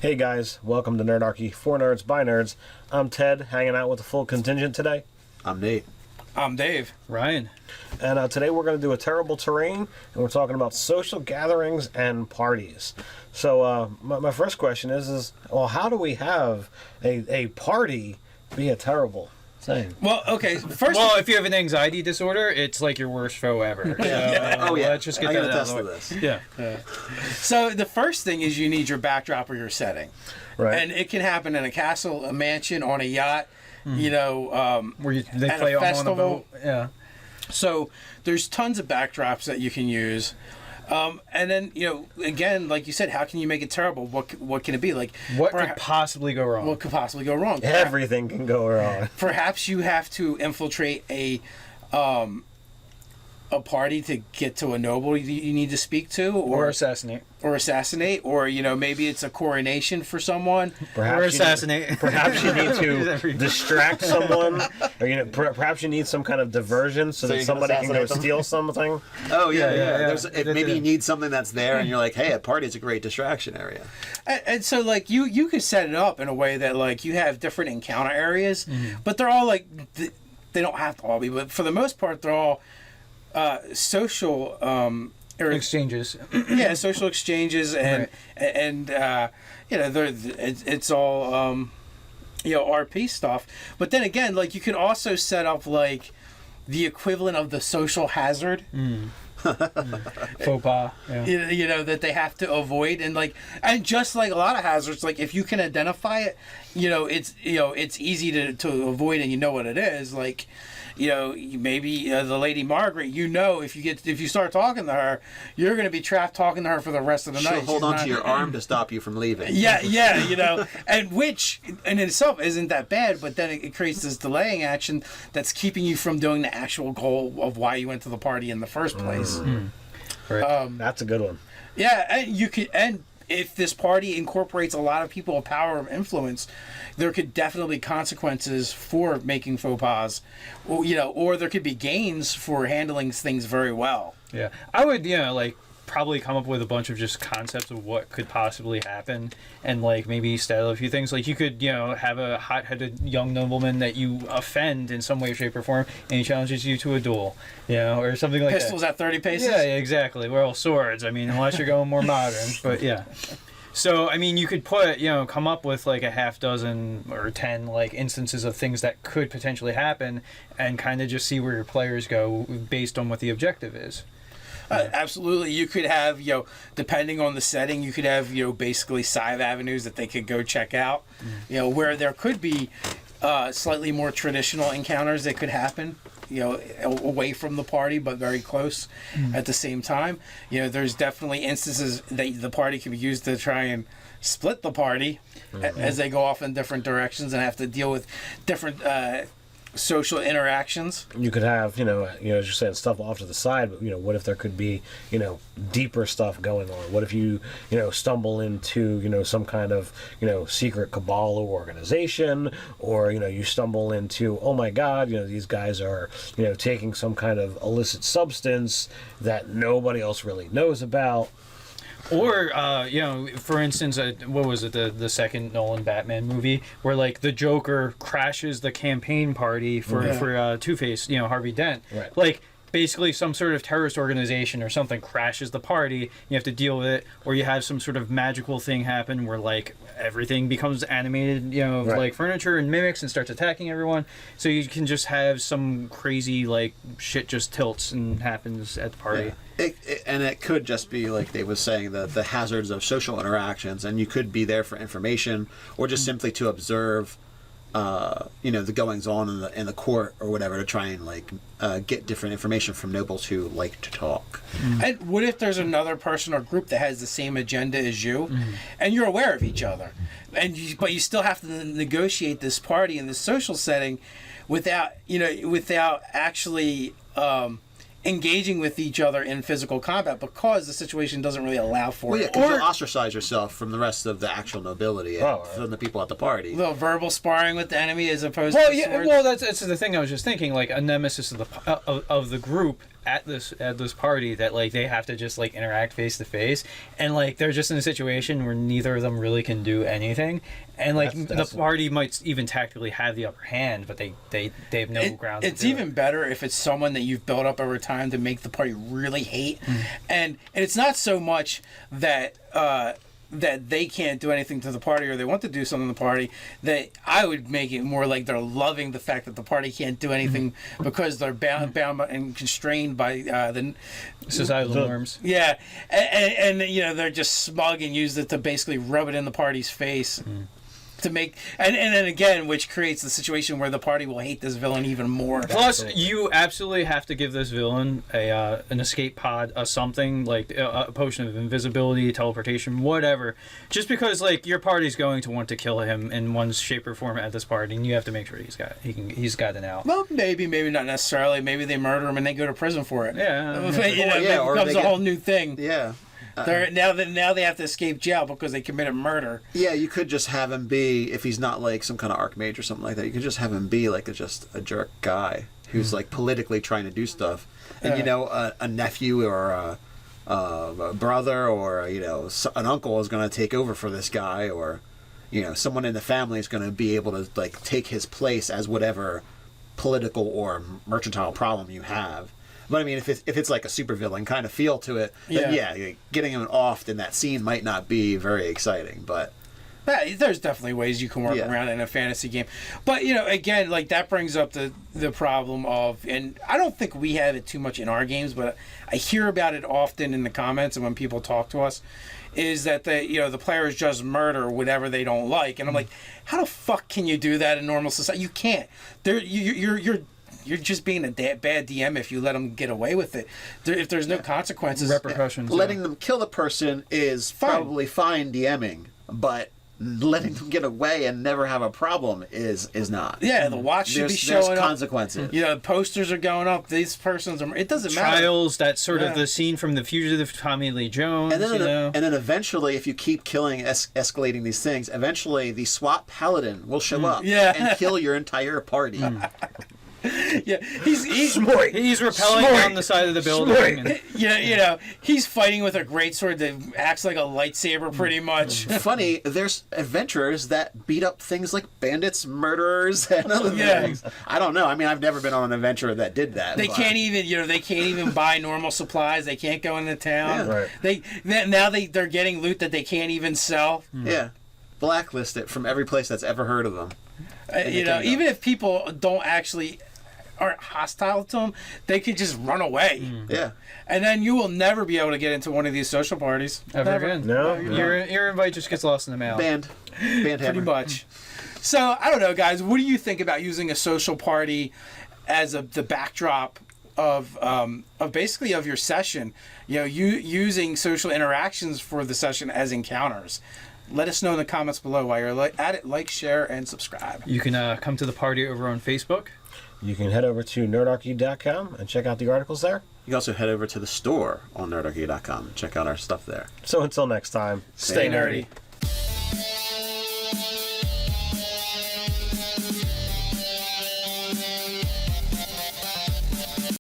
Hey guys, welcome to Nerdarchy for Nerds by Nerds. I'm Ted, hanging out with the full contingent today. I'm Nate. I'm Dave. Ryan. And today we're going to do a terrible terrain, and we're talking about social gatherings and parties. So my first question is, well, how do we have a party be a terrible thing? Well, okay. First, Well, if you have an anxiety disorder, it's like your worst foe ever. So, let's just get that out of the way. This. Yeah. so the first thing is you need your backdrop or your setting, Right. and it can happen in a castle, a mansion, on a yacht. You know, Where they at play a on a festival. boat. Yeah. So there's tons of backdrops that you can use. And then, again, like you said, how can you make it terrible? What can it be? Like What could possibly go wrong? What could possibly go wrong? Everything can go wrong. Perhaps you have to infiltrate a party to get to a noble you need to speak to, Or assassinate. or maybe it's a coronation for someone. Perhaps Or you assassinate. need- perhaps you need to distract someone, or perhaps you need some kind of diversion so that you can somebody can go assassinate them? steal something. Oh yeah. yeah. If maybe you need something that's there, and you're like, hey, a party is a great distraction area. And so, like, you could set it up in a way that, like, you have different encounter areas, but they're all, like, they don't have to all be, but for the most part, they're all social Exchanges. social exchanges, and it's all RP stuff. But then again, like, you can also set up like the equivalent of the social hazard. Faux pas. Yeah. That they have to avoid, and just like a lot of hazards, like if you can identify it, it's easy to avoid, and you know what it is. Like, maybe the Lady Margaret, if you start talking to her, you're going to be trapped talking to her for the rest of the night. She'll hold onto your arm to stop you from leaving. Yeah, and which in itself isn't that bad, but then it creates this delaying action that's keeping you from doing the actual goal of why you went to the party in the first place. Right. That's a good one. Yeah, and if this party incorporates a lot of people of power of influence, there could definitely be consequences for making faux pas, or there could be gains for handling things very well. Yeah. I would, probably come up with a bunch of just concepts of what could possibly happen, and maybe style a few things. Like you could, have a hot-headed young nobleman that you offend in some way, shape, or form, and he challenges you to a duel, or something like Pistols that. at 30 paces? Yeah, exactly. Well, swords. I mean, unless you're going more modern, but yeah. So, I mean, you could come up with like a half dozen or 10 instances of things that could potentially happen, and kind of just see where your players go based on what the objective is. Absolutely. You could have, depending on the setting, you could have, basically side avenues that they could go check out, where there could be slightly more traditional encounters that could happen, away from the party, but very close at the same time. There's definitely instances that the party can be used to try and split the party as they go off in different directions and have to deal with different social interactions. You could have, as you're saying, stuff off to the side, but, what if there could be, deeper stuff going on? What if you, stumble into, some kind of, secret cabal or organization, or, you stumble into, oh my God, these guys are, taking some kind of illicit substance that nobody else really knows about. Or, for instance, what was it, the second Nolan Batman movie, where, the Joker crashes the campaign party for Two-Face, Harvey Dent. Right. Basically some sort of terrorist organization or something crashes the party, you have to deal with it, or you have some sort of magical thing happen where, everything becomes animated, Right. furniture and mimics and starts attacking everyone. So you can just have some crazy, shit just tilts and happens at the party. Yeah. It could just be like they was saying, the hazards of social interactions, and you could be there for information or just simply to observe the goings on in the court or whatever, to try and get different information from nobles who like to talk. And what if there's another person or group that has the same agenda as you, and you're aware of each other, but you still have to negotiate this party in this social setting without actually engaging with each other in physical combat, because the situation doesn't really allow for it. Because you'll ostracize yourself from the rest of the actual nobility and from the people at the party. A little verbal sparring with the enemy as opposed Well, to yeah, swords. well, that's the thing I was just thinking. A nemesis of the group at this party that like they have to just like interact face to face, and like they're just in a situation where neither of them really can do anything, and like That's the party might even tactically have the upper hand, but they have no grounds. It's to do even better if it's someone that you've built up over time to make the party really hate, Mm. and it's not so much that that they can't do anything to the party or they want to do something to the party. That I would make it more like they're loving the fact that the party can't do anything because they're bound and constrained by the societal norms. yeah, and you know they're just smug and use it to basically rub it in the party's face. To make and then again, which creates the situation where the party will hate this villain even more. Plus, you absolutely have to give this villain an escape pod, something like a potion of invisibility, teleportation, whatever. Just because like your party's going to want to kill him in one shape or form at this party, and you have to make sure he's got an out. Well, maybe not necessarily. Maybe they murder him and they go to prison for it. Yeah. You know, yeah, it or becomes they a get- whole new thing. Yeah. Now they have to escape jail because they committed murder. Yeah, you could just have him be, if he's not like some kind of archmage or something like that, you could just have him be like just a jerk guy who's like politically trying to do stuff. And, you know, a nephew or a brother or, you know, an uncle is going to take over for this guy, or, you know, someone in the family is going to be able to like take his place as whatever political or mercantile problem you have. But I mean, if it's like a supervillain kind of feel to it, then yeah, getting him off in that scene might not be very exciting. But There's definitely ways you can work around it in a fantasy game. But, you know, again, like that brings up the problem of, and I don't think we have it too much in our games, but I hear about it often in the comments and when people talk to us, is that the players just murder whatever they don't like. And I'm like, how the fuck can you do that in normal society? You can't. You're just being a bad DM if you let them get away with it. If there's no consequences, Repercussions. letting them kill the person is probably fine DMing, but letting them get away and never have a problem is not. Yeah, the watch should be There's showing up. consequences. You know, posters are going up. These persons are. It doesn't matter. Trials, that's sort Yeah. of the scene from The Fugitive, Tommy Lee Jones. And then, you know? and then eventually, if you keep killing, escalating these things, eventually the SWAT paladin will show up and kill your entire party. Yeah, he's Smart. He's rappelling Smart. down the side of the building. And, you know, he's fighting with a greatsword that acts like a lightsaber, pretty much. Funny, there's adventurers that beat up things like bandits, murderers, and other things. I don't know. I mean, I've never been on an adventure that did that. They but- can't even buy normal supplies. They can't go into town. Yeah. Right. They're getting loot that they can't even sell. Yeah. Blacklist it from every place that's ever heard of them. You know, kingdom. even if people aren't hostile to them, they could just run away. Yeah. And then you will never be able to get into one of these social parties. ever Never. again. No. Your invite just gets lost in the mail. Band Pretty hammer. much. So, I don't know, guys. What do you think about using a social party as the backdrop of basically of your session? You know, using social interactions for the session as encounters. Let us know in the comments below while you're at it. Like, share, and subscribe. You can come to the party over on Facebook. You can head over to nerdarchy.com and check out the articles there. You can also head over to the store on nerdarchy.com and check out our stuff there. So until next time, Stay nerdy.